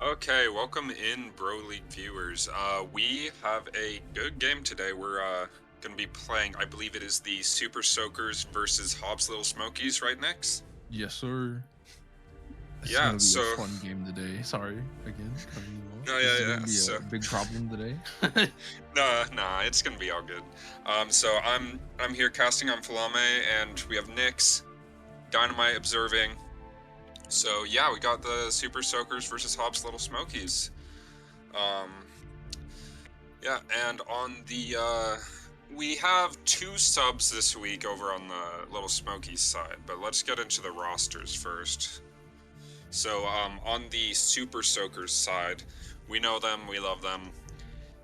Okay, welcome in, BroLeague viewers. We have a good game today. We're going to be playing, I believe it is the Super Soakers versus Hobs Little Smokies right next. Yes, sir. This is Yeah, gonna be a so, fun game today. Sorry, again, cutting you off. no, This yeah, is yeah, gonna be so, a big problem today. nah, it's going to be all good. So I'm here casting on Falame, and we have Nyx, Dynamite observing. So, yeah, we got the Super Soakers versus Hobs Little Smokies. Um, Yeah, and on the we have two subs this week over on the Little Smokies side, but let's get into the rosters first. So on the Super Soakers side, we know them, we love them.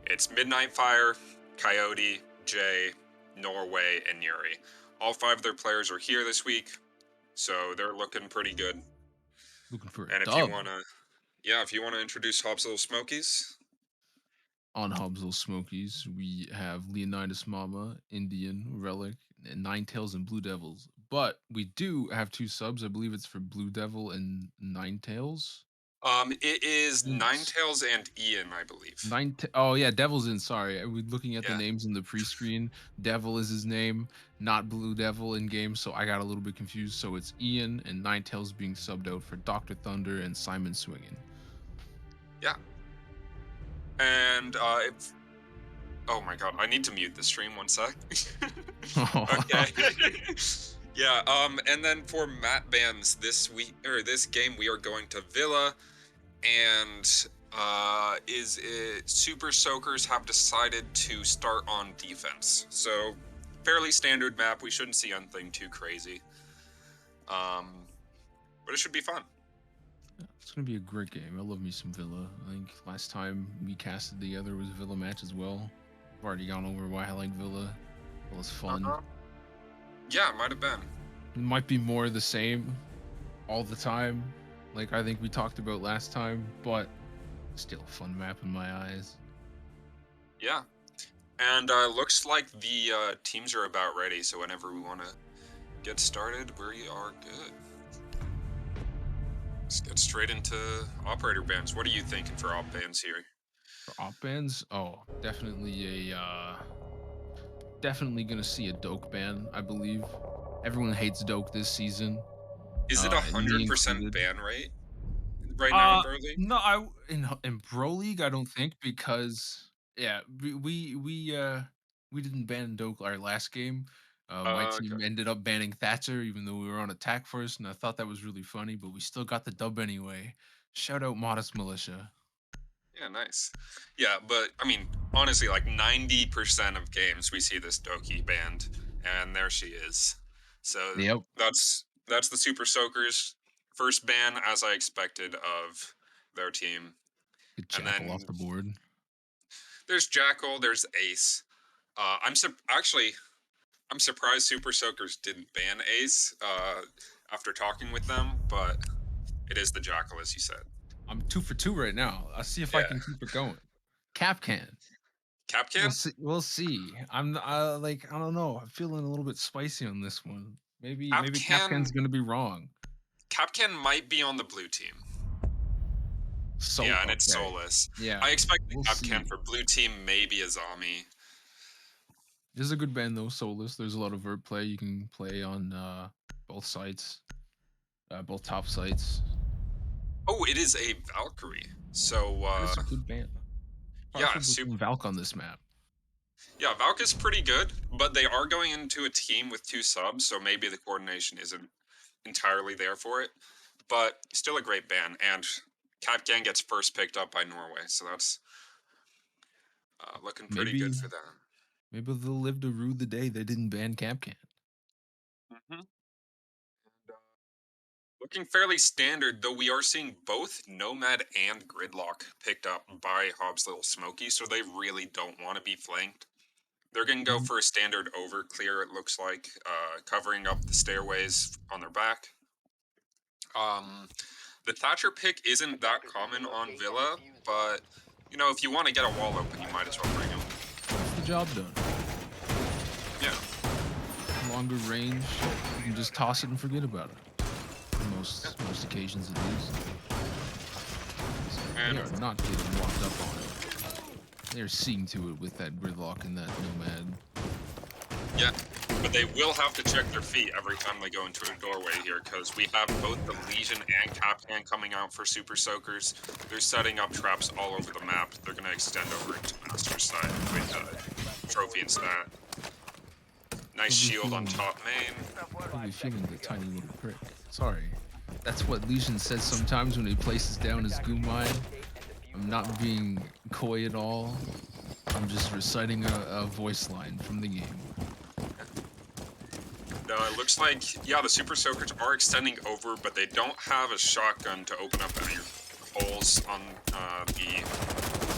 It's Midnight Fire, Coyote, Jay, Norway, and Yuri. All five of their players are here this week, so they're looking pretty good. Looking for a And if you dub wanna, yeah, if you wanna introduce Hobbs Little Smokies, on Hobsville Smokies. We have Leonidas Mama, Indian, Relic, and Ninetales and Blue Devils. But we do have two subs. I believe it's for Blue Devil and Ninetales. it is It's Ninetales and Ian, I believe. Oh yeah, Devil's in. Sorry, we're looking at the Yeah. names in the pre-screen. Devil is his name, not Blue Devil in game. So I got a little bit confused. So it's Ian and Ninetales being subbed out for Doctor Thunder and Simon Swinging. Yeah. And if oh my god, I need to mute the stream one sec. Okay. Yeah, and then for map bans this week or this game we are going to Villa and is it Super Soakers have decided to start on defense. So fairly standard map, we shouldn't see anything too crazy. But it should be fun. It's gonna be a great game. I love me some Villa. I think last time we casted together was a Villa match as well. I've already gone over why I like Villa. Villa's fun. Uh-huh. Yeah, it might have been. It might be more the same all the time, like I think we talked about last time, but still a fun map in my eyes. Yeah. And looks like the teams are about ready, so whenever we want to get started, we are good. Let's get straight into operator bans. What are you thinking for op bans here? For op bans, oh, definitely gonna see a Doke ban, I believe. Everyone hates Doke this season, Is it a and me 100% included. ban rate right now in Pro League? No, in Pro League, I don't think because yeah, we didn't ban Doke our last game. My Okay. team ended up banning Thatcher, even though we were on attack first, and I thought that was really funny. But we still got the dub anyway. Shout out Modest Militia. Yeah, nice. Yeah, but I mean, honestly, like 90% of games we see this Doki banned, and there she is. So Yep, that's the Super Soakers first ban, as I expected of their team. get And Jackal off then the board. there's Jackal, there's Ace. Actually I'm surprised Super Soakers didn't ban Ace after talking with them, but it is the Jackal, as you said. I'm 2 for 2 right now. I'll see if I Yeah. can keep it going. Cap can. We'll Capcan? see. We'll see. I'm like I don't know. I'm feeling a little bit spicy on this one. Maybe Capcan Capcan's gonna be wrong. Capcan might be on the blue team. So Yeah, and it's okay, soulless. yeah, I expect the we'll Capcan see. for blue team, maybe Azami. This is a good band though, Soulless. There's a lot of vert play you can play on both sites, both top sites. Oh, it is a Valkyrie. So That is a good band. yeah, Partial between Valk on this map. yeah, Valk is pretty good, but they are going into a team with two subs, so maybe the coordination isn't entirely there for it. But still a great band, and Capcan gets first picked up by Norway, so that's looking pretty good Maybe for them. maybe they'll live to rue the day they didn't ban Capcan. Mm-hmm. And, looking fairly standard, though we are seeing both Nomad and Gridlock picked up by Hobbs Little Smoky, so they really don't want to be flanked. They're going to go Mhm. for a standard over clear, it looks like, covering up the stairways on their back. The Thatcher pick isn't that common on Villa, but, you know, if you want to get a wall open, you might as well bring him. Gets the job done. Yeah. Longer range, you can just toss it and forget about it. Yeah. Most occasions, at least. They And are not getting walked up on it. They're seeing to it with that gridlock and that nomad. yeah, but they will have to check their feet every time they go into a doorway here, because we have both the Legion and Capcan coming out for Super Soakers. They're setting up traps all over the map. They're going to extend over into Master's side with Trophy and Stat. Nice shield on top main. He'll be feeling the tiny little prick. Sorry. That's what Legion says sometimes when he places down his goo mine. I'm not being coy at all. I'm just reciting a voice line from the game. It looks like, yeah, the Super Soakers are extending over, but they don't have a shotgun to open up any holes on the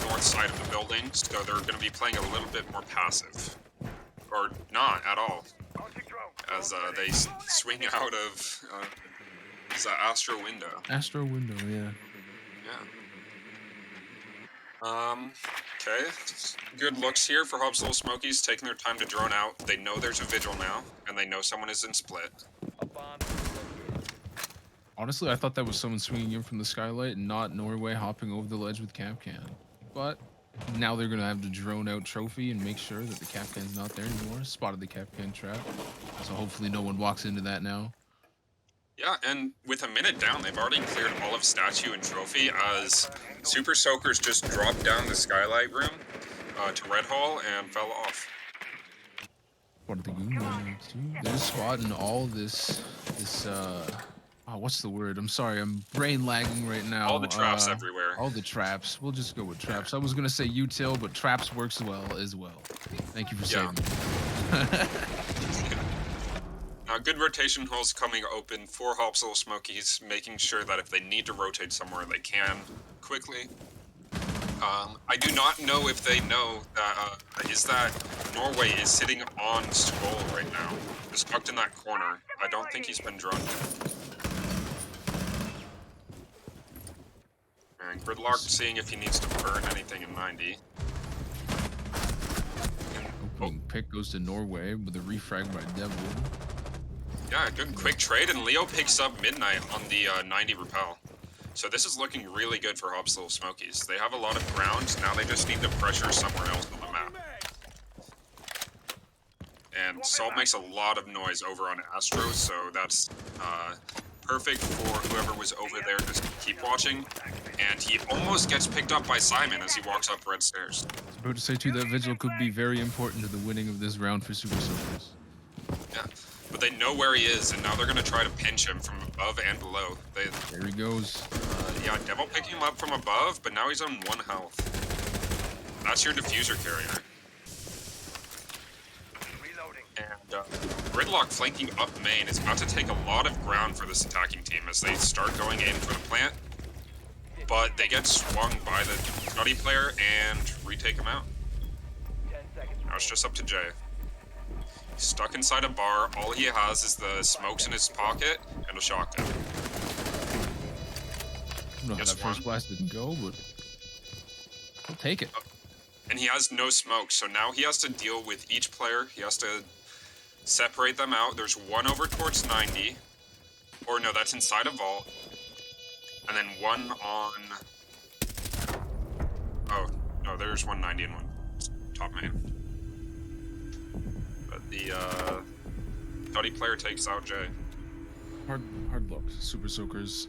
north side of the building, so they're going to be playing a little bit more passive. Or not at all, as they swing out of the Astro window. Astro window, yeah. Yeah. Okay. Good looks here for Hobs Little Smokies, taking their time to drone out. They know there's a Vigil now, and they know someone is in split. Honestly, I thought that was someone swinging in from the skylight and not Norway hopping over the ledge with Capcan. But now they're going to have to drone out Trophy and make sure that the Capcan's not there anymore. Spotted the Capcan trap. So hopefully no one walks into that now. Yeah, and with a minute down, they've already cleared all of Statue and Trophy as Super Soakers just dropped down the skylight room to Red Hall and fell off. What are the goon too? They're spotting all this oh, what's the word? I'm sorry, I'm brain lagging right now. All the traps everywhere. All the traps. We'll just go with traps. I was gonna say util, but traps works well as well. Thank you for saving me. Good rotation holes coming open for Hobs Little Smokies, making sure that if they need to rotate somewhere, they can quickly. I do not know if they know that is that Norway is sitting on Skull right now, just tucked in that corner. I don't think he's been droned yet. And Gridlock seeing if he needs to burn anything in 90. Opening pick goes to Norway with a refrag by Devil. Yeah, good quick trade, and Leo picks up Midnight on the 90 repel. So this is looking really good for Hobs Little Smokies. They have a lot of ground, now they just need to pressure somewhere else on the map. And Salt makes a lot of noise over on Astro, so that's perfect for whoever was over there to keep watching. And he almost gets picked up by Simon as he walks up red stairs. I was about to say too, that Vigil could be very important to the winning of this round for Super Soakers. Yeah. But they know where he is, and now they're going to try to pinch him from above and below. There he goes. Yeah, Devil picking him up from above, but now he's on 1 health. That's your diffuser carrier. And Gridlock flanking up main is about to take a lot of ground for this attacking team as they start going in for the plant. But they get swung by the Scuddy player and retake him out. Now it's just up to Jay. Stuck inside a bar, all he has is the smokes in his pocket and a shotgun. I don't know how that first blast didn't go, but I'll take it. And he has no smoke, so now he has to deal with each player. He has to separate them out. There's one over towards 90. Or no, that's inside a vault. And then one on... Oh, no, there's 190 and one top main. But the Duddy player takes out Jay. Hard luck, Super Soakers.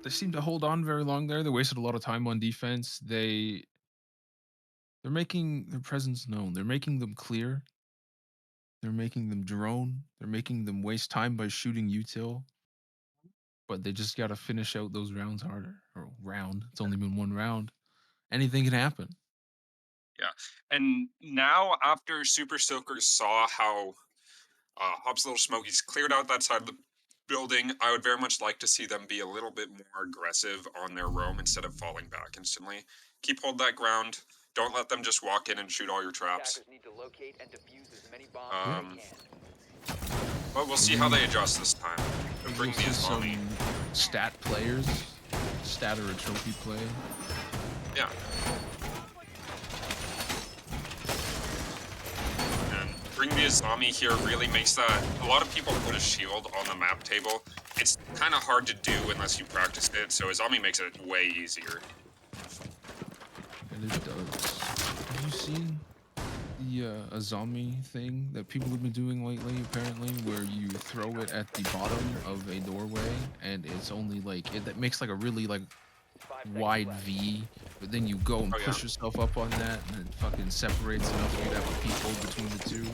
They seem to hold on very long there. They wasted a lot of time on defense. They're making their presence known. They're making them clear. They're making them drone. They're making them waste time by shooting util. But they just got to finish out those rounds harder. Or round. It's only been one round. Anything can happen. Yeah. And now, after Super Soakers saw how Hobs Little Smokies cleared out that side of the building, I would very much like to see them be a little bit more aggressive on their roam instead of falling back instantly. Keep hold that ground. Don't let them just walk in and shoot all your traps. But we'll see how they adjust this time. They'll bring the Islami. Stat players. Stat or a trophy play. Yeah. And bring the Islami here really makes that... A lot of people put a shield on the map table. It's kind of hard to do unless you practice it, so Islami makes it way easier. And it does. Have you seen the Azami thing that people have been doing lately, apparently, where you throw it at the bottom of a doorway and it's only like that makes like a really like wide V, but then you go and Oh yeah. push yourself up on that and it fucking separates enough for you to have a peephole between the two.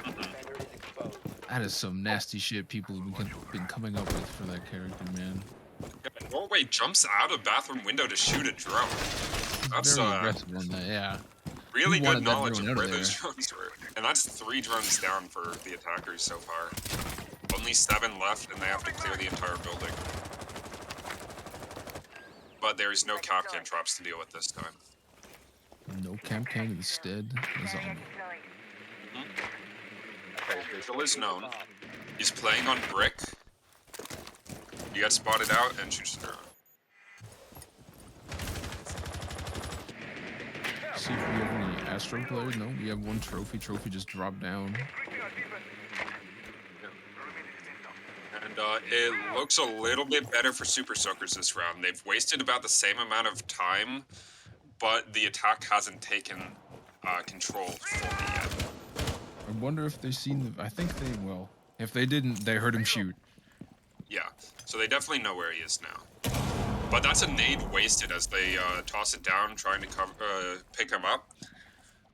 Mhm. That is some nasty shit people have been coming up with for that character, man. Yeah, Norway jumps out of bathroom window to shoot a drone. He's That's very aggressive on that, yeah. He really good wanted that knowledge drone of out of where those there. drones were. And that's 3 drones down for the attackers so far. Only 7 left, and they have to clear the entire building. But there's no Capcan traps to deal with this time. No camp can instead a zombie. Okay, Vigil is known. He's playing on brick. You get spotted out and shoots the drone. See if we have any Astro players. No, we have one trophy. Trophy just dropped down. And it looks a little bit better for Super Soakers this round. They've wasted about the same amount of time, but the attack hasn't taken control fully yet. I wonder if they've seen the. I think they will. If they didn't, they heard him shoot. Yeah, so they definitely know where he is now. But that's a nade wasted as they toss it down, trying to pick him up.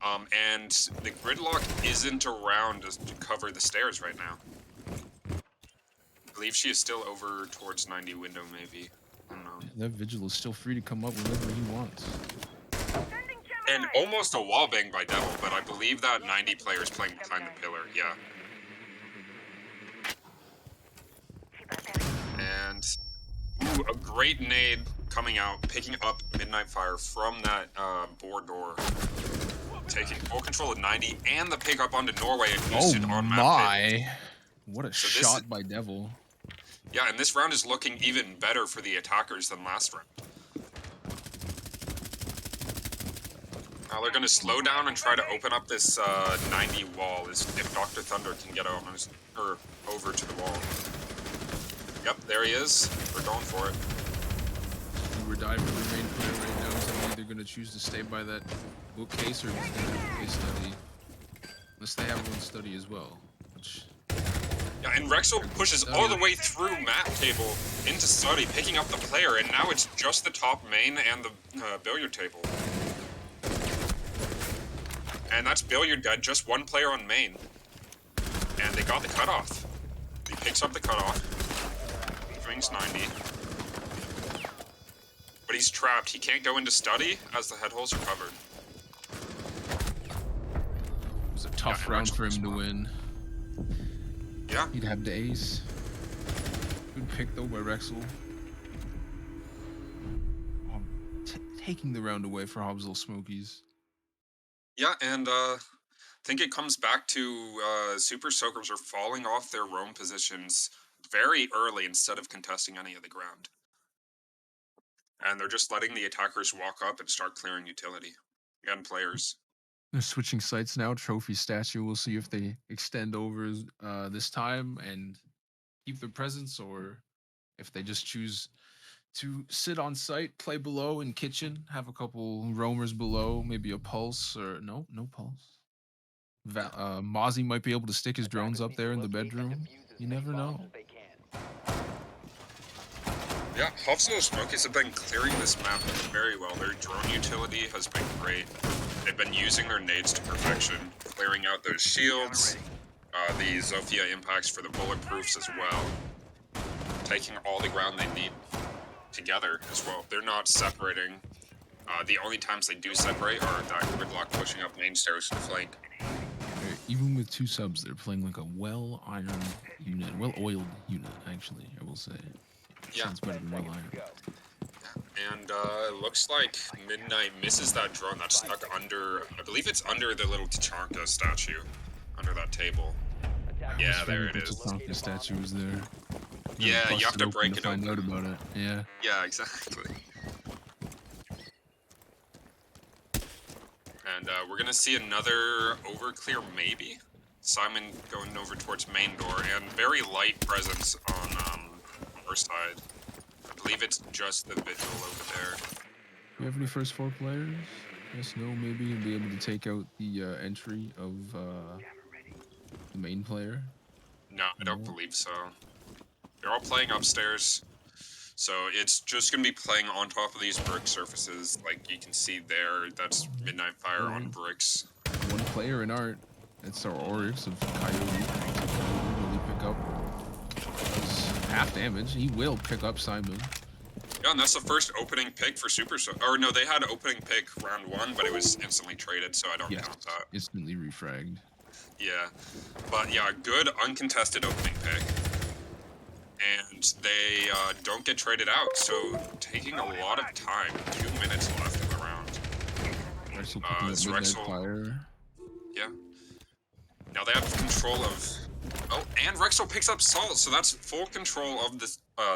And the gridlock isn't around to cover the stairs right now. I believe she is still over towards 90 window, maybe. I don't know. That Vigil is still free to come up whenever he wants. And almost a wallbang by Devil, but I believe that 90 player is playing behind the pillar, yeah. And ooh, a great nade coming out, picking up Midnight Fire from that board door. Taking full control of 90 and the pick up onto Norway and Houston on map. My! What a So shot by Devil. Yeah, and this round is looking even better for the attackers than last round. Now they're going to slow down and try to open up this 90 wall if Dr. Thunder can get over to the wall. Yep, there he is. We're going for it. We were diving the main player right now, so I'm either going to choose to stay by that bookcase or just going to have a case study. Unless they have one study as well. Which... Yeah, and Rexel pushes all the way through map table into study, picking up the player, and now it's just the top main and the billiard table. And that's billiard dead, just one player on main. And they got the cutoff. He picks up the cutoff. Swings 90. But he's trapped. He can't go into study as the head holes are covered. It was a tough round for him to win. Yeah. He'd have the ace. Good pick though by Rexel. Taking the round away for Hobs Smokies. Yeah, and I think it comes back to Super Soakers are falling off their roam positions very early instead of contesting any of the ground. And they're just letting the attackers walk up and start clearing utility and players. They're switching sites now. Trophy statue. We'll see if they extend over this time and keep their presence, or if they just choose to sit on site, play below in kitchen, have a couple roamers below, maybe a pulse or no pulse. Mozzie might be able to stick his drones up there in the bedroom. You never know. Yeah, Hobs and Smokies have been clearing this map very well. Their drone utility has been great. They've been using their nades to perfection, clearing out those shields, the Zofia impacts for the bulletproofs as well, taking all the ground they need together as well. They're not separating. The only times they do separate are that gridlock pushing up main stairs to the flank. Even with 2 subs, they're playing like a well-ironed unit, well-oiled unit, actually, I will say. Yeah. Sounds better than well-ironed. And it looks like Midnight misses that drone that's stuck under, I believe it's under the little Tachanka statue, under that table. Yeah, there it is. Tachanka statue is there. Yeah, you have to break it open. Find out about it. Yeah. Yeah, exactly. And we're gonna see another overclear, maybe. Simon going over towards main door, and very light presence on our side. I believe it's just the Vigil over there. We have any first four players? Yes, no, maybe, and be able to take out the entry of the main player. No, I don't No. believe so. They're all playing upstairs. So it's just going to be playing on top of these brick surfaces. Like you can see there, that's Midnight Fire on bricks. One player in art. It's our Oryx of Coyote. Will he pick up? Does half damage. He will pick up Simon. Yeah, and that's the first opening pick for Super Or no, they had opening pick round 1, but it was instantly traded, so I don't count that. Instantly refragged. Yeah, but yeah, good uncontested opening pick. And they don't get traded out, so taking a lot of time. 2 minutes left in the round. Rexel picking up Midnight Fire. Yeah. Now they have control of... Oh, and Rexel picks up Salt, so that's full control of the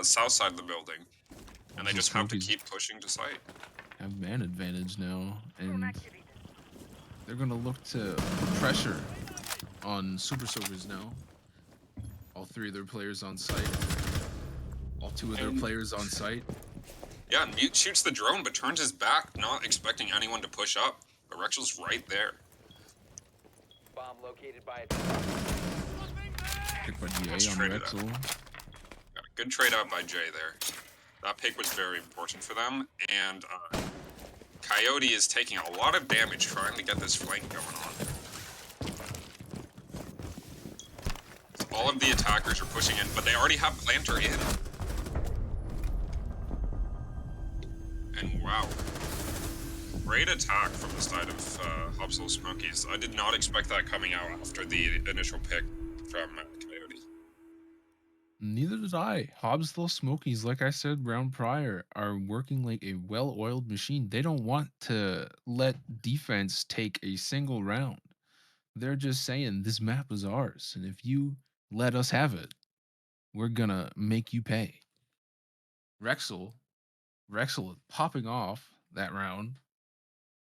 south side of the building. And they just have to keep pushing to site. Have man advantage now, and they're going to look to pressure on Super Soakers now. All 3 of their players on site. All 2 of their players on site. Yeah, and Mute shoots the drone, but turns his back, not expecting anyone to push up. But Rexel's right there. Bomb located by a Pick by GA on Rexel. Yeah, good trade out by Jay there. That pick was very important for them, and Coyote is taking a lot of damage trying to get this flank going on. All of the attackers are pushing in, but they already have Planter in. And wow. Great attack from the side of Hobs Smokies. I did not expect that coming out after the initial pick from Coyote. Neither did I. Hobs Smokies, like I said round prior, are working like a well-oiled machine. They don't want to let defense take a single round. They're just saying this map is ours, and if you let us have it, we're gonna make you pay. Rexel popping off that round.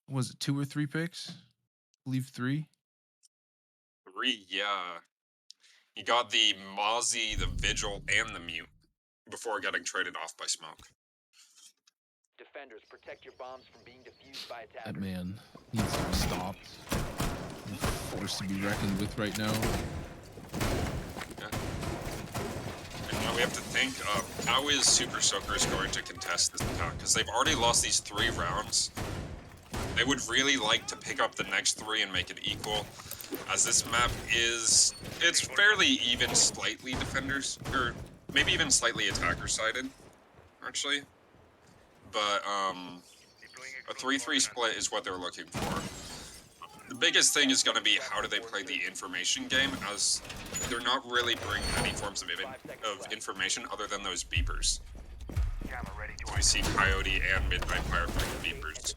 Was it 2 or 3 picks? I believe 3. 3, yeah. He got the Mozzie, the Vigil, and the Mute before getting traded off by Smoke. Defenders, protect your bombs from being defused by attackers. That man needs to be stopped. He's forced to be reckoned with right now. Yeah. And now we have to think, how is Super Soakers going to contest this attack? Because they've already lost these 3 rounds. They would really like to pick up the next 3 and make it equal. As this map is, it's fairly even, slightly defenders, or maybe even slightly attacker-sided, actually. But, a 3-3 split is what they're looking for. The biggest thing is going to be how do they play the information game, as they're not really bringing any forms of information other than those beepers. So we see Coyote and Midnight Fire playing beepers.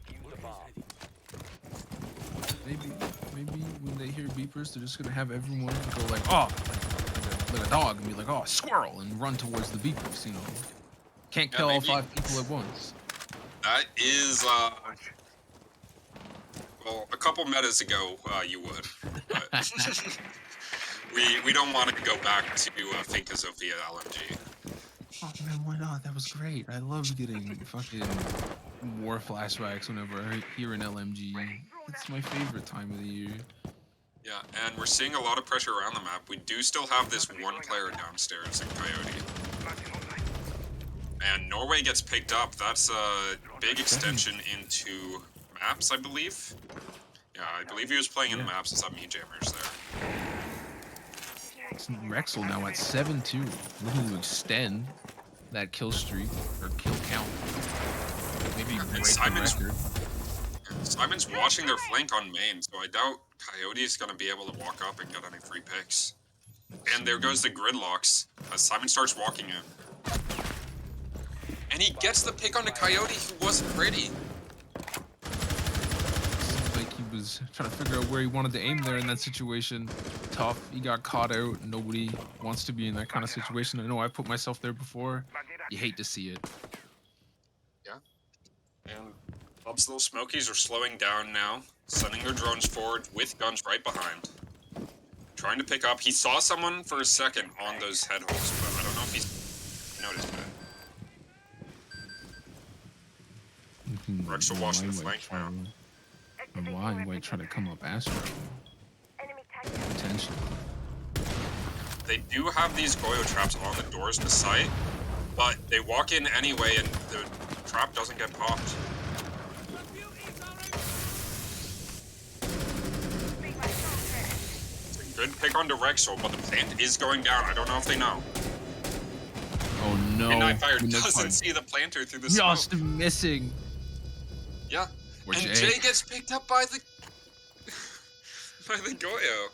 Maybe when they hear beepers, they're just gonna have everyone go like, oh, like a dog, and be like, oh, squirrel, and run towards the beepers. You know, can't kill all 5 people at once. That is, well, a couple metas ago, you would. But we don't want to go back to Finka Zofia LMG. Oh man, why not? That was great. I love getting fucking war flashbacks whenever I hear an LMG. It's my favorite time of the year. Yeah, and we're seeing a lot of pressure around the map. We do still have this 1 player downstairs in Coyote. And Norway gets picked up. That's a big extension into maps, I believe. Yeah, I believe he was playing in maps and some jammers there. Rexel now at 7-2, looking to extend that kill streak or kill count. Maybe break the record. Simon's watching their flank on main, so I doubt Coyote is going to be able to walk up and get any free picks. And there goes the gridlocks as Simon starts walking in. And he gets the pick onto Coyote, who wasn't ready. Seems like he was trying to figure out where he wanted to aim there in that situation. Tough. He got caught out. Nobody wants to be in that kind of situation. I know I put myself there before. You hate to see it. Yeah. And Hobs Little Smokies are slowing down now, sending their drones forward with guns right behind. Trying to pick up. He saw someone for a second on those head holes, but I don't know if he's noticed it. thinking Rex will my watch the might flank try now. or why might try to come up Astro. Potentially. They do have these Goyo traps on the doors to sight, but they walk in anyway and the trap doesn't get popped. It's a good pick onto Rexel, but the plant is going down. I don't know if they know. Oh no. Midnight Fire Midnight doesn't Fire see the planter through the smoke. just missing. Yeah. Or And Jay. Jay gets picked up by the by the Goyo.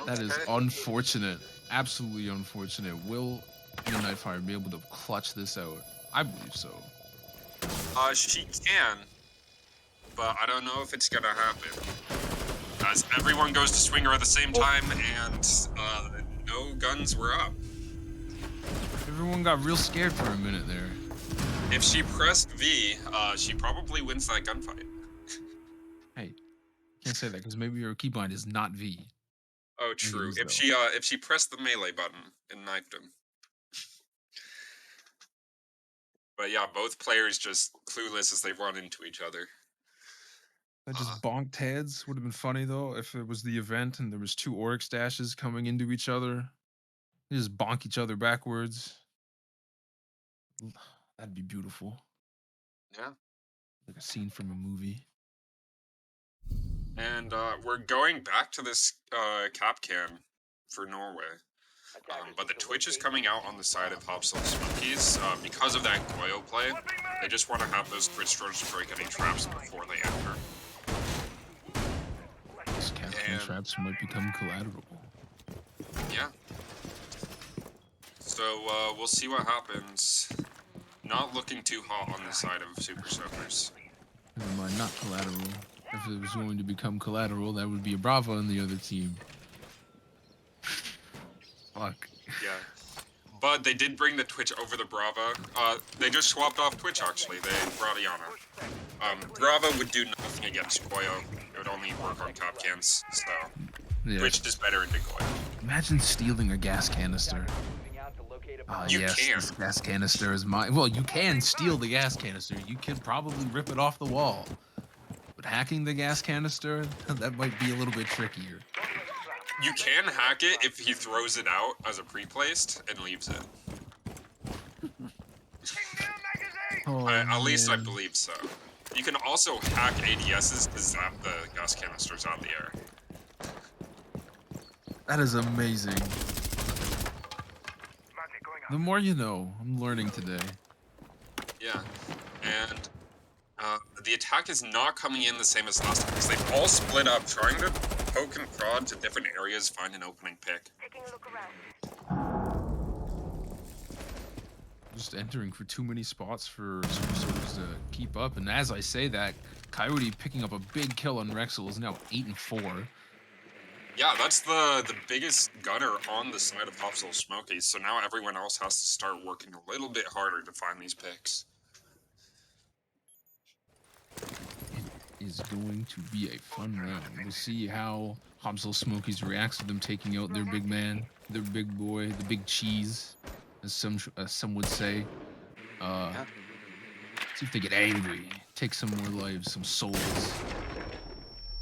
That is Okay. unfortunate. Absolutely unfortunate. Will Midnight Fire be able to clutch this out? I believe so. She can, but I don't know if it's gonna happen. As everyone goes to swing her at the same time, and no guns were up. Everyone got real scared for a minute there. If she pressed V, she probably wins that gunfight. Hey, can't say that because maybe your keybind is not V. Oh, Maybe it true. is, If she pressed the melee button and knifed him. But yeah, both players just clueless as they run into each other. That just bonked heads. Would have been funny though if it was the event and there was two Oryx dashes coming into each other. They just bonk each other backwards. That'd be beautiful. Yeah. Like a scene from a movie. And we're going back to this cap cam for Norway. But the Twitch is coming out on the side of Hobs and Smokies because of that Goyo play. They just want to have those Twitch drones break any traps before they enter. These captain traps might become collateral. Yeah. So we'll see what happens. Not looking too hot on the side of Super Soakers. Never mind, not collateral. If it was going to become collateral, that would be a Brava on the other team. Fuck. Yeah. But they did bring the Twitch over the Brava. They just swapped off Twitch, actually. They brought Iana. Brava would do nothing against Goyo. It would only work on cap cans, so... Yeah. Twitch is better into Goyo. Imagine stealing a gas canister. You yes, can. this gas canister is mine. Well, you can steal the gas canister. You can probably rip it off the wall. But hacking the gas canister, that might be a little bit trickier. You can hack it if he throws it out as a pre-placed and leaves it. At least I believe so. You can also hack ADSs to zap the gas canisters out of the air. That is amazing. The more you know. I'm learning today. Yeah, and the attack is not coming in the same as last time because they've all split up, trying to poke and prod to different areas, find an opening pick. Just entering for too many spots for Super Soakers to keep up. And as I say that, Coyote picking up a big kill on Rexel is now 8-4. Yeah, that's the biggest gunner on the side of Hopsel Smokies, so now everyone else has to start working a little bit harder to find these picks. It is going to be a fun round. We'll see how Hopsel Smokies reacts to them taking out their big man, their big boy, the big cheese, as some would say. See if they get angry, take some more lives, some souls.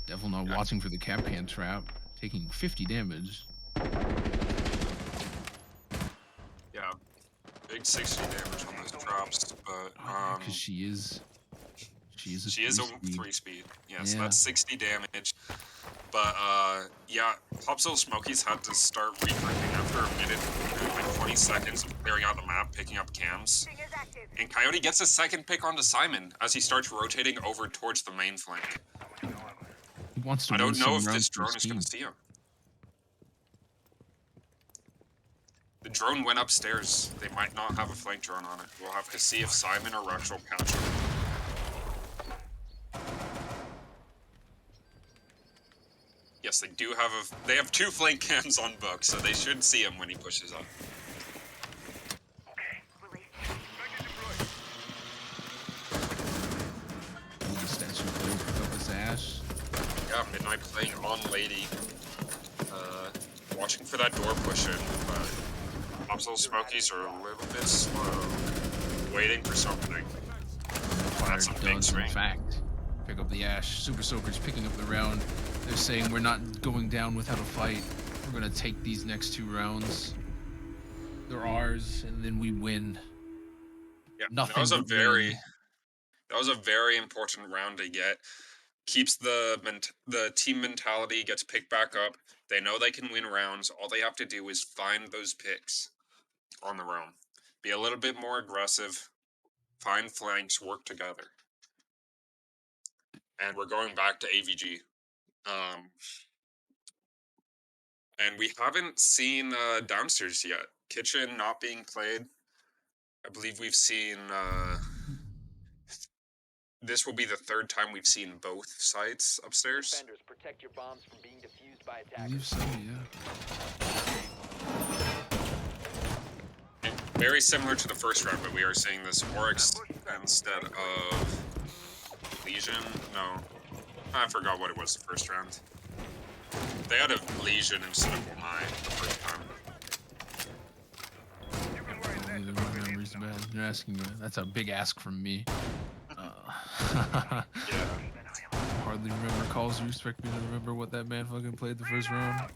Devil not watching for the cap can trap, taking 50 damage. Yeah, big 60 damage on those drops, but because she is a three speed. Yeah, so that's 60 damage. But yeah, Hopsel Smokies had to start regrouping after a minute and like 20 seconds of clearing out the map, picking up cams. And Coyote gets a second pick onto Simon as he starts rotating over towards the main flank. He wants to I don't win know some if this rounds for drone his is going team. to see him. The drone went upstairs. They might not have a flank drone on it. We'll have to see if Simon or Rex will catch him. Yes, they do have they have two flank cams on book, so they should see him when he pushes up. The statue player pick up his ash. Yeah, Midnight playing on Lady. Watching for that door push in, but Hopsel Smokies are a little bit slow. Waiting for something. Fire That's a big does, in swing. fact, pick up the Ash. Super Soakers picking up the round. They're saying we're not going down without a fight. We're going to take these next 2 rounds. They're ours, and then we win. Yeah, Nothing but win. that was a very important round to get. Keeps the team mentality, gets picked back up. They know they can win rounds. All they have to do is find those picks on the roam. Be a little bit more aggressive. Find flanks, work together. And we're going back to AVG. And we haven't seen downstairs yet. Kitchen not being played. I believe we've seen. This will be the 3rd time we've seen both sites upstairs. Defenders, protect your bombs from being defused by I believe attackers. so, yeah. Very similar to the first round, but we are seeing this Oryx instead of Legion. No, I forgot what it was the first round. They had a Legion instead of Wamai the first time. Neither my memory's bad. You're asking me. That's a big ask from me. Yeah. Hardly remember calls. You expect me to remember what that man fucking played the first round?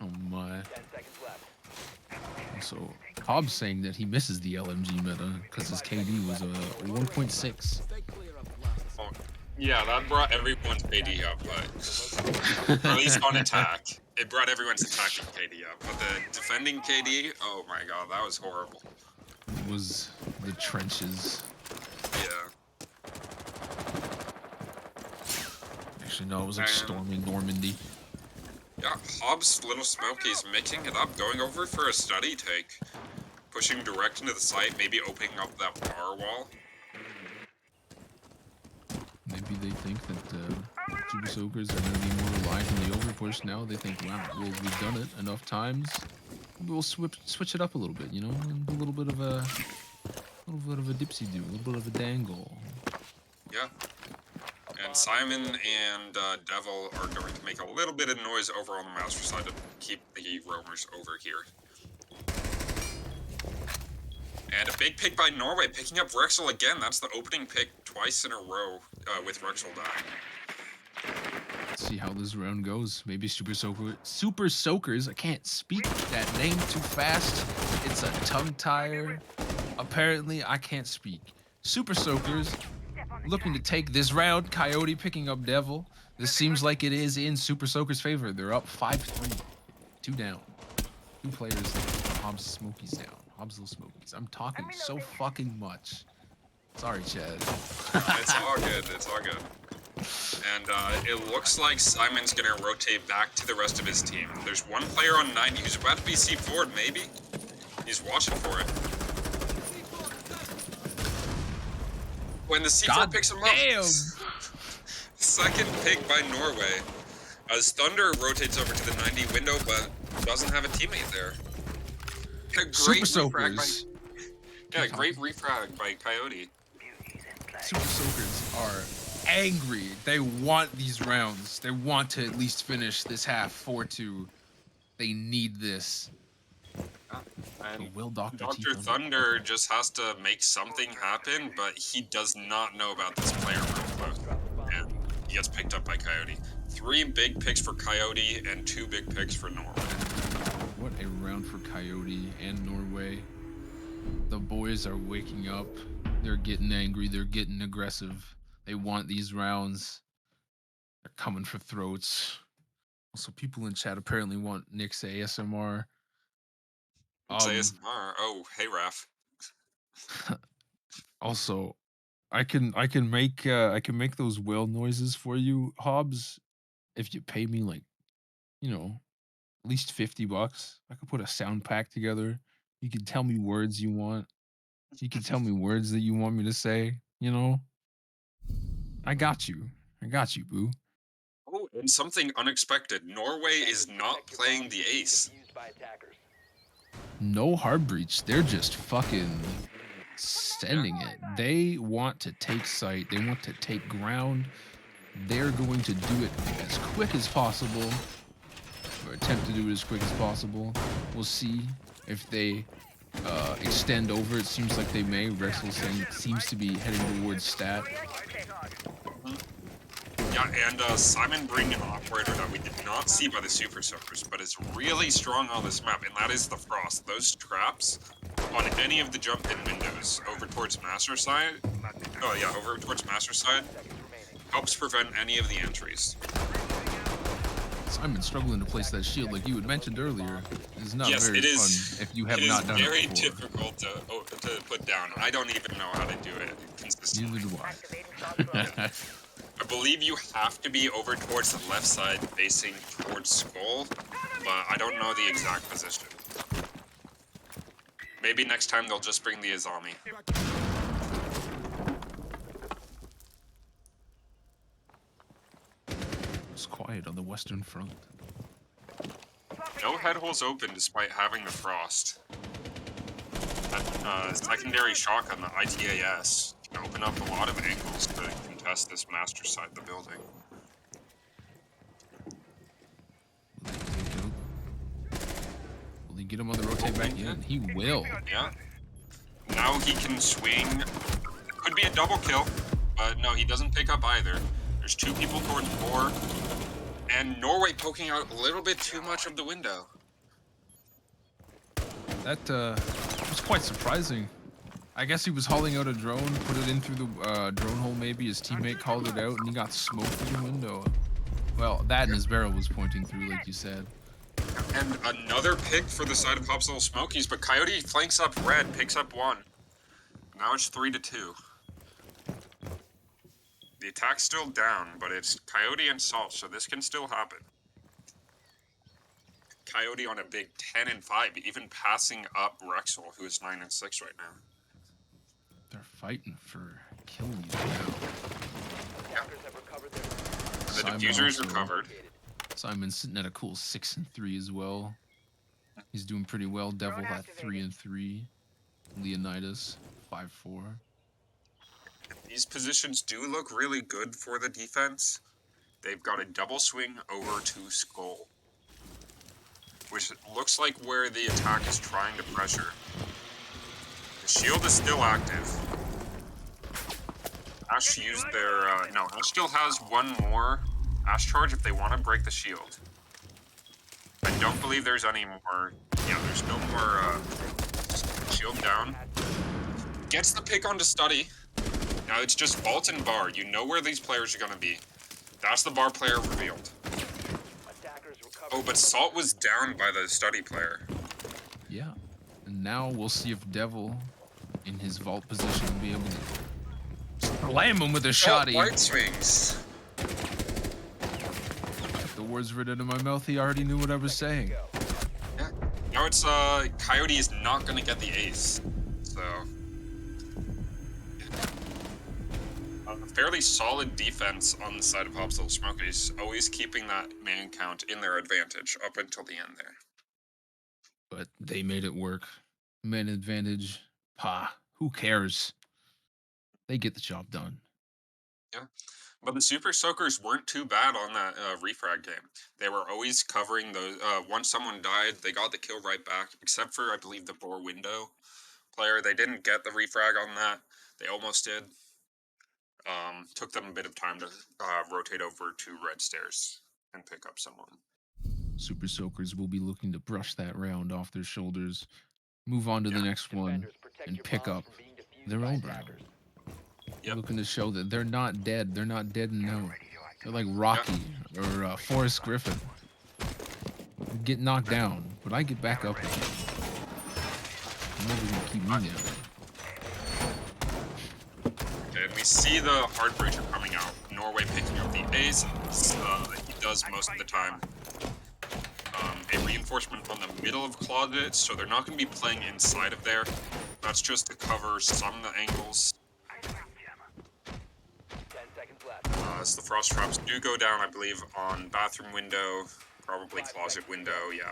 Oh my. 10 seconds left. Also, Hobs saying that he misses the LMG meta because his KD was a 1.6. Oh, yeah, that brought everyone's KD up, but at least on attack, it brought everyone's attacking KD up. But the defending KD, oh my god, that was horrible. It was the trenches. Yeah. Actually, no, it was like storming Normandy. Yeah, Hobs, Little Smokies mixing it up, going over for a study take, pushing direct into the site, maybe opening up that bar wall. Maybe they think that Super Soakers are going to be more reliant on the overpush now. They think, wow, well, we've done it enough times. We'll switch it up a little bit, you know, and do a little bit of a dipsy-do, a little bit of a dangle. Yeah. And Simon and Devil are going to make a little bit of noise over on the master side to keep the roamers over here. And a big pick by Norway, picking up Rexel again. That's the opening pick twice in a row with Rexel dying. Let's see how this round goes. Maybe Super Soakers. I can't speak that name too fast. It's a tongue tire. Apparently, I can't speak. Super Soakers looking to take this round. Coyote picking up Devil. This seems like it is in Super Soakers' favor. They're up 5-3. 2 down. 2 players down. Hobs Smokies down. Hobs Little Smokies. I'm talking so fucking much. Sorry, Chad. It's all good. It's all good. And it looks like Simon's going to rotate back to the rest of his team. There's one player on 90 who's about to be C4'd, maybe. He's watching for it. When the C4 picks him up, second pick by Norway. As Thunder rotates over to the 90 window, but doesn't have a teammate there. A great refrag great refrag by Coyote. Super Soakers are angry. They want these rounds. They want to at least finish this half 4-2. They need this. And will Dr. Thunder just has to make something happen, but he does not know about this player real close. And he gets picked up by Coyote. 3 big picks for Coyote and 2 big picks for Norway. What a round for Coyote and Norway. The boys are waking up. They're getting angry. They're getting aggressive. They want these rounds. They're coming for throats. Also, people in chat apparently want Nick's ASMR. ASMR. Oh, hey, Raph. Also, I can make those whale noises for you, Hobbs, if you pay me like, you know, at least $50. I could put a sound pack together. You can tell me words you want. You can tell me words that you want me to say, you know? I got you. I got you, boo. Oh, and something unexpected. Norway is not playing the ace. No hard breach. They're just fucking sending it. They want to take site. They want to take ground. They're going to do it as quick as possible, or attempt to do it as quick as possible. We'll see if they extend over. It seems like they may. Rexel saying it seems to be heading towards stat. Yeah, and Simon bringing an operator that we did not see by the Super Soakers, but is really strong on this map, and that is the Frost. Those traps on any of the jump in windows over towards Master side, over towards Master side, helps prevent any of the entries. Simon struggling to place that shield, like you had mentioned earlier, is not Yes, very it is. fun if you have It not is done very it before. difficult to put down. I don't even know how to do it consistently. Neither do I. I believe you have to be over towards the left side facing towards Skull, but I don't know the exact position. Maybe next time they'll just bring the Azami. It's quiet on the Western Front. No head holes open despite having the Frost. That secondary shock on the ITAS can open up a lot of angles to contest this master side of the building. Will he get him on the rotate back in? He will. Yeah. Now he can swing. Could be a double kill, but no, he doesn't pick up either. There's two people towards 4. And Norway poking out a little bit too much of the window. That was quite surprising. I guess he was hauling out a drone, put it in through the drone hole maybe. His teammate called it out, and he got smoked through the window. Well, that and his barrel was pointing through, like you said. And another pick for the side of Hobs Smokies, but Coyote flanks up red, picks up 1. Now it's 3-2. The attack's still down, but it's Coyote and Salt, so this can still happen. Coyote on a big 10-5, even passing up Rexel, who is 9-6 right now. They're fighting for kill lead now. The diffuser is recovered. Simon's sitting at a cool 6-3 as well. He's doing pretty well. Devil at 3-3. Leonidas 5-4. These positions do look really good for the defense. They've got a double swing over to Skull, which looks like where the attack is trying to pressure. The shield is still active. Ash used their, no, Ash still has 1 more Ash charge if they want to break the shield. I don't believe there's any more, yeah, there's no more, shield down. Gets the pick onto Study. Now it's just Vault and Bar. You know where these players are going to be. That's the Bar player revealed. Oh, but Salt was down by the Study player. Yeah. And now we'll see if Devil, in his vault position, will be able to slam him with a shotty. White swings. The words written in my mouth, he already knew what I was saying. Yeah. Now it's, Coyote is not going to get the ace. So... fairly solid defense on the side of Hobs Smokies, always keeping that man count in their advantage up until the end there. But they made it work. Man advantage. Who cares? They get the job done. Yeah. But the Super Soakers weren't too bad on that refrag game. They were always covering those. Once someone died, they got the kill right back, except for, I believe, the Boar Window player. They didn't get the refrag on that. They almost did. Took them a bit of time to rotate over to red stairs and pick up someone. Super Soakers will be looking to brush that round off their shoulders, move on to the next one, and pick up their own round. Yep. Looking to show that they're not dead. They're not dead and no. They're like Rocky or Forrest Griffin. Get knocked down, but I get back up again. Nobody's gonna keep me down. And we see the Heartbreaker coming out. Norway picking up the ace, that he does most of the time. A reinforcement on the middle of closet, so they're not going to be playing inside of there. That's just to cover some of the angles. 10 seconds left. As the frost traps do go down, I believe, on bathroom window, probably closet window, yeah.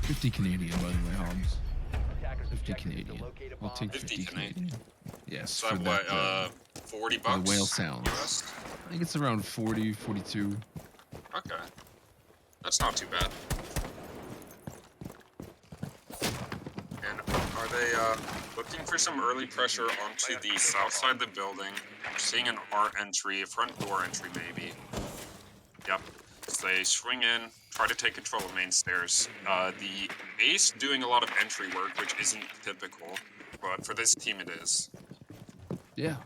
50 Canadian, by the way, Hobs. 50 Canadian. I'll take 50 Canadian. Yes, So for what, that, 40 for bucks? the whale sounds. US? I think it's around 40, 42. Okay. That's not too bad. They looking for some early pressure onto the south side of the building. We're seeing an R entry, a front door entry maybe. Yep. So they swing in, try to take control of main stairs. The ace doing a lot of entry work, which isn't typical, but for this team it is. Yeah.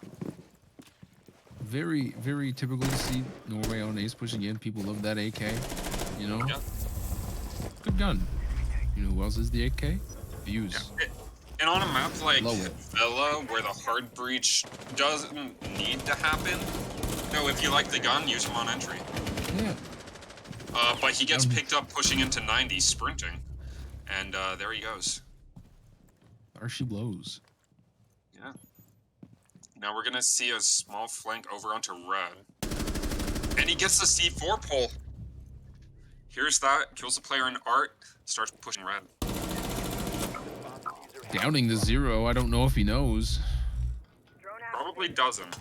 Very, very typical to see Norway on ace pushing in. People love that AK, you know? Yeah. Good gun. You know who else is the AK? Views. Yeah. And on a map like Love it. Villa, where the hard breach doesn't need to happen, no, if you like the gun, use him on entry. Yeah. But he gets picked up pushing into 90, sprinting. And there he goes. There she blows. Yeah. Now we're gonna see a small flank over onto red. And he gets the C4 pull. Here's that, kills the player in art, starts pushing red. Downing the 0. I don't know if he knows. Probably doesn't.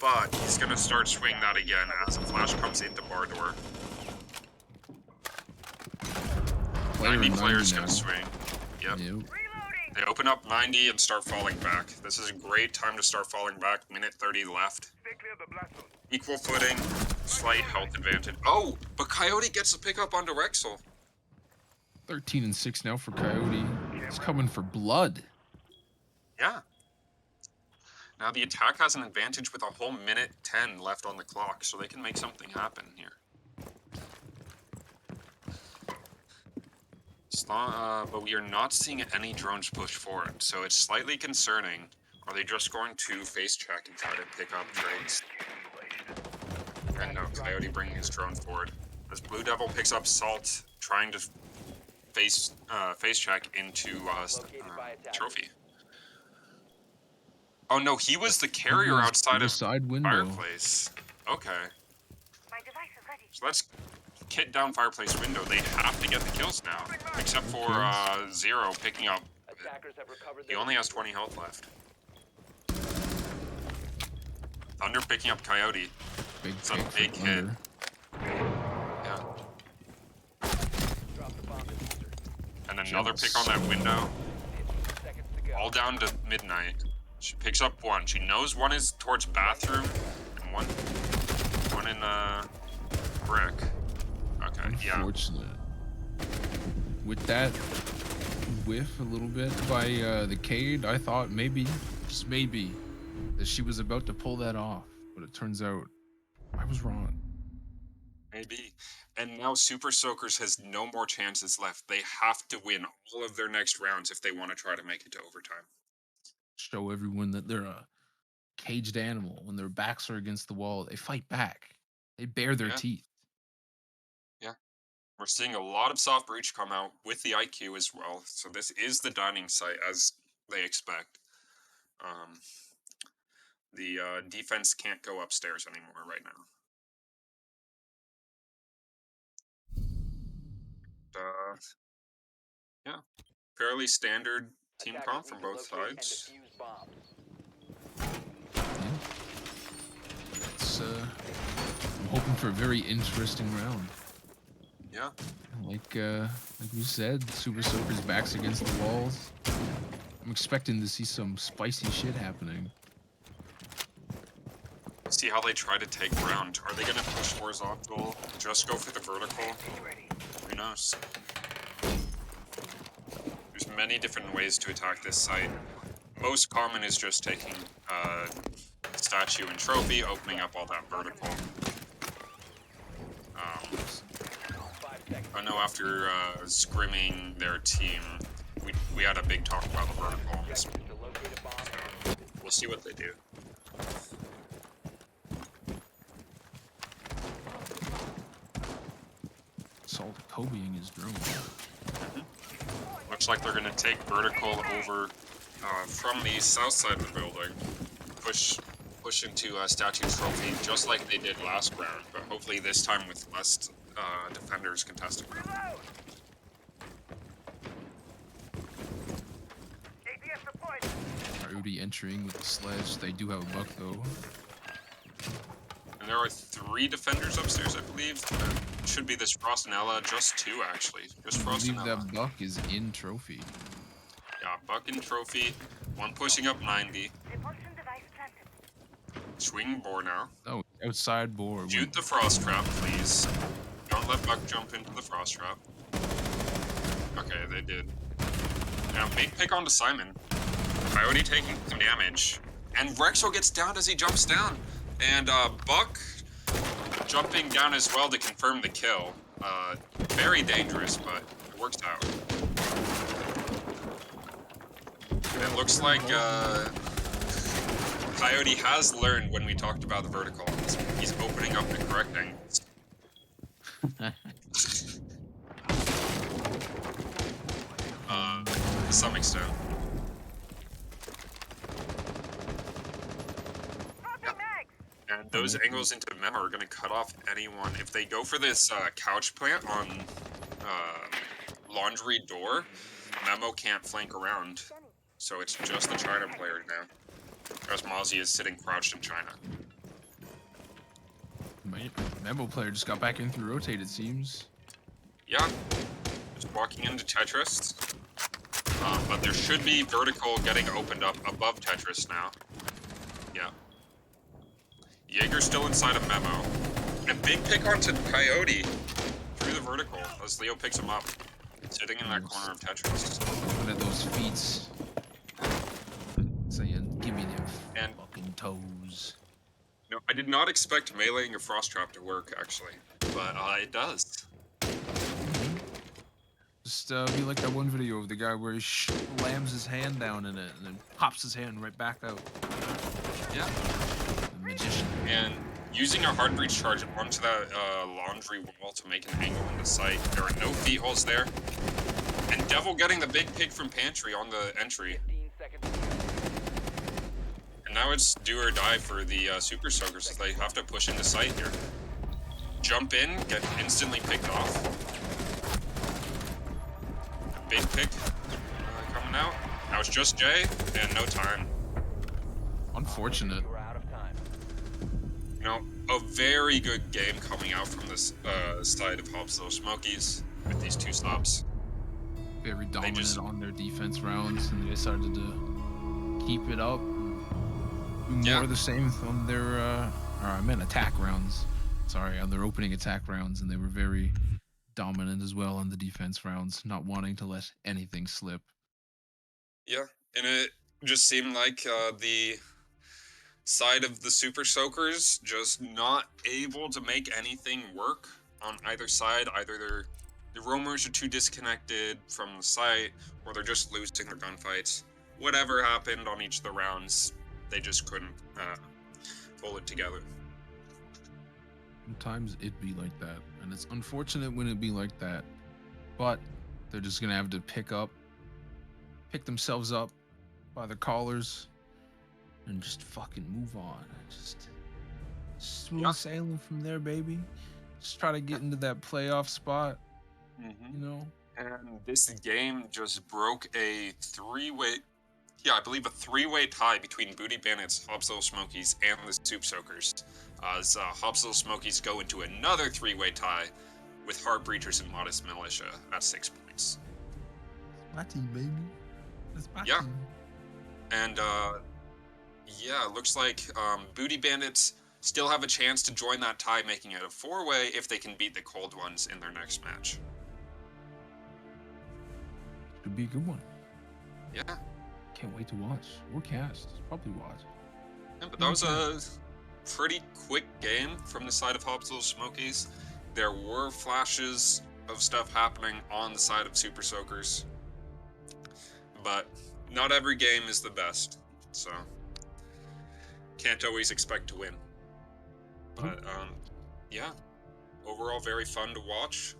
But he's gonna start swinging that again as a flash comes into bar door. Player 90 in players 90 gonna now. swing. Yep. Yep. They open up 90 and start falling back. This is a great time to start falling back. Minute 30 left. Equal footing, slight health advantage. Oh, but Coyote gets the pickup onto Rexel. 13 and 6 now for Coyote. He's coming for blood. Yeah. Now the attack has an advantage with a whole minute 10 left on the clock, so they can make something happen here. But we are not seeing any drones push forward, so it's slightly concerning. Are they just going to face check and try to pick up trades? And no, Coyote bringing his drone forward. As Blue Devil picks up Salt, trying to face check into Trophy. Oh no, he was the carrier outside of side window. Fireplace. Okay. So let's kit down Fireplace window. They have to get the kills now, except for Zero picking up. He only has 20 health left. Thunder picking up Coyote. It's a big hit. Yeah. And another pick on that window. All down to midnight. She picks up one. She knows one is towards bathroom and one in brick. Okay, yeah. Unfortunate. With that whiff a little bit by the Cade, I thought maybe, just maybe, that she was about to pull that off. But it turns out I was wrong. Maybe. And now Super Soakers has no more chances left. They have to win all of their next rounds if they want to try to make it to overtime. Show everyone that they're a caged animal. When their backs are against the wall, they fight back. They bare their teeth. Yeah. We're seeing a lot of soft breach come out with the IQ as well. So this is the dining site as they expect. The defense can't go upstairs anymore right now. Yeah, fairly standard team comp from both sides. It's I'm hoping for a very interesting round. Yeah. Like we said, Super Soakers backs against the walls. I'm expecting to see some spicy shit happening. See how they try to take ground. Are they going to push horizontal? Just go for the vertical? Who knows? There's many different ways to attack this site. Most common is just taking statue and trophy, opening up all that vertical. I know after scrimming their team, we had a big talk about the vertical. So we'll see what they do. Salt Kobeing his drone. Looks like they're going to take vertical over from the south side of the building. Push into statue trophy just like they did last round, but hopefully this time with less defenders contesting. Coyote entering with the sledge. They do have a buck though. And there are 3 defenders upstairs, I believe. It should be this Frostinella, just 2 actually. Just I believe Frostinella. that buck is in trophy. Yeah, Bucking trophy. One pushing up 90. Swing boar now. Oh, outside board. Shoot the frost trap, please. Don't let Buck jump into the frost trap. Okay, they did. Now, big pick onto Simon. Coyote taking some damage. And Rexo gets down as he jumps down. And Buck jumping down as well to confirm the kill. Very dangerous, but it works out. And it looks like Coyote has learned when we talked about the vertical. He's opening up the correct angles. To some extent. And those angles into Memo are going to cut off anyone. If they go for this couch plant on laundry door, Memo can't flank around. So it's just the China player now. Whereas Mozzie is sitting crouched in China. Memo player just got back in through rotate, it seems. Yeah. Just walking into Tetris. But there should be vertical getting opened up above Tetris now. Yeah. Jaeger's still inside of Memo. And big pick onto Coyote through the vertical as Leo picks him up. Sitting in that corner of Tetris. Look at those feet. Saying, give me them fucking toes. No, I did not expect meleeing a frost trap to work, actually. But it does. Just be like that one video of the guy where he slams his hand down in it and then pops his hand right back out. Yeah. The magician. And using a hard breach charge onto that laundry wall to make an angle in the sight. There are no feet holes there. And Devil getting the big pick from Pantry on the entry. And now it's do or die for the Super Soakers as they have to push into sight here. Jump in, get instantly picked off. Big pick coming out. Now it's just Jay, and no time. Unfortunate. You know, a very good game coming out from this side of Hobs Smokies with these two stops. Very dominant on their defense rounds, and they decided to keep it up. Do more of the same on their, or I meant attack rounds. Sorry, on their opening attack rounds, and they were very dominant as well on the defense rounds, not wanting to let anything slip. Yeah, and it just seemed like the side of the Super Soakers just not able to make anything work on either side. Either the roamers are too disconnected from the site, or they're just losing their gunfights. Whatever happened on each of the rounds, they just couldn't pull it together. Sometimes it be like that, and it's unfortunate when it be like that, but they're just gonna have to pick themselves up by their collars and just fucking move on. Just smooth sailing from there, baby. Just try to get into that playoff spot, you know? And this game just broke a three-way tie between Booty Bandits, Hobs Smokies, and the Soup Soakers. As Hobs Smokies go into another three-way tie with Heart Breachers and Modest Militia at 6 points. That's my team, baby. That's my yeah. team. And it looks like Booty Bandits still have a chance to join that tie, making it a four-way if they can beat the Cold Ones in their next match. Could be a good one. Yeah. Can't wait to watch. Or cast. Probably watch. Yeah, but that was a pretty quick game from the side of Hobs Smokies. There were flashes of stuff happening on the side of Super Soakers. But not every game is the best, so can't always expect to win. But overall very fun to watch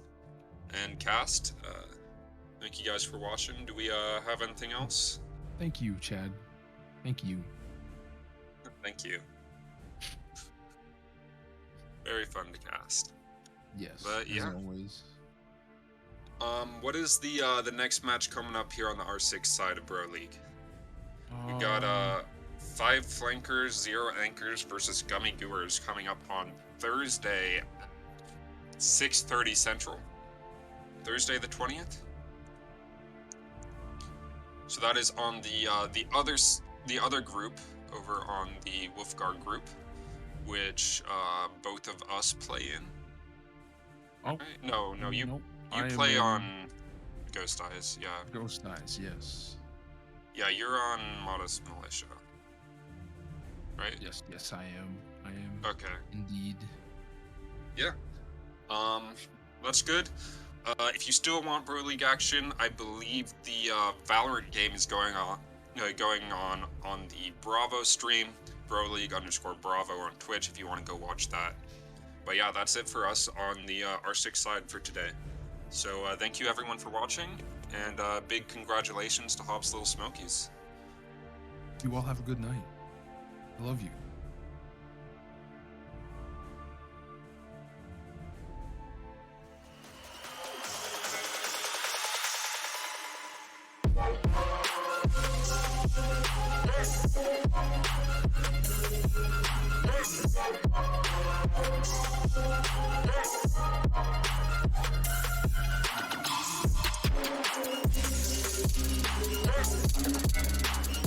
and cast. Thank you guys for watching. Do we have anything else? Thank you, Chad. Thank you. Thank you. Very fun to cast. Yes, but as always. What is the next match coming up here on the R6 side of BroLeague? We got 5 flankers, 0 anchors versus Gummy Goers coming up on Thursday at 6:30 Central. Thursday the 20th? So that is on the other group over on the Wolfguard group, which both of us play in. Oh, Right? No, you nope. you I am play in on Ghost Eyes, yeah. Ghost Eyes, yes. Yeah, you're on Modest Militia, right? Yes, I am. I am Okay. indeed. Yeah. That's good. If you still want BroLeague action, I believe the Valorant game is going on the Bravo stream, BroLeague_Bravo on Twitch if you want to go watch that. But yeah, that's it for us on the R6 side for today. So thank you everyone for watching, and big congratulations to Hobs Little Smokies. You all have a good night. I love you.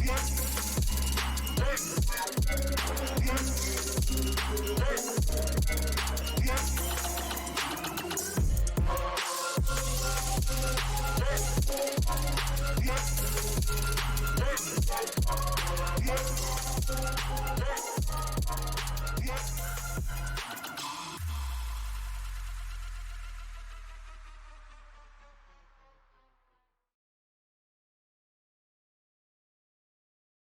What?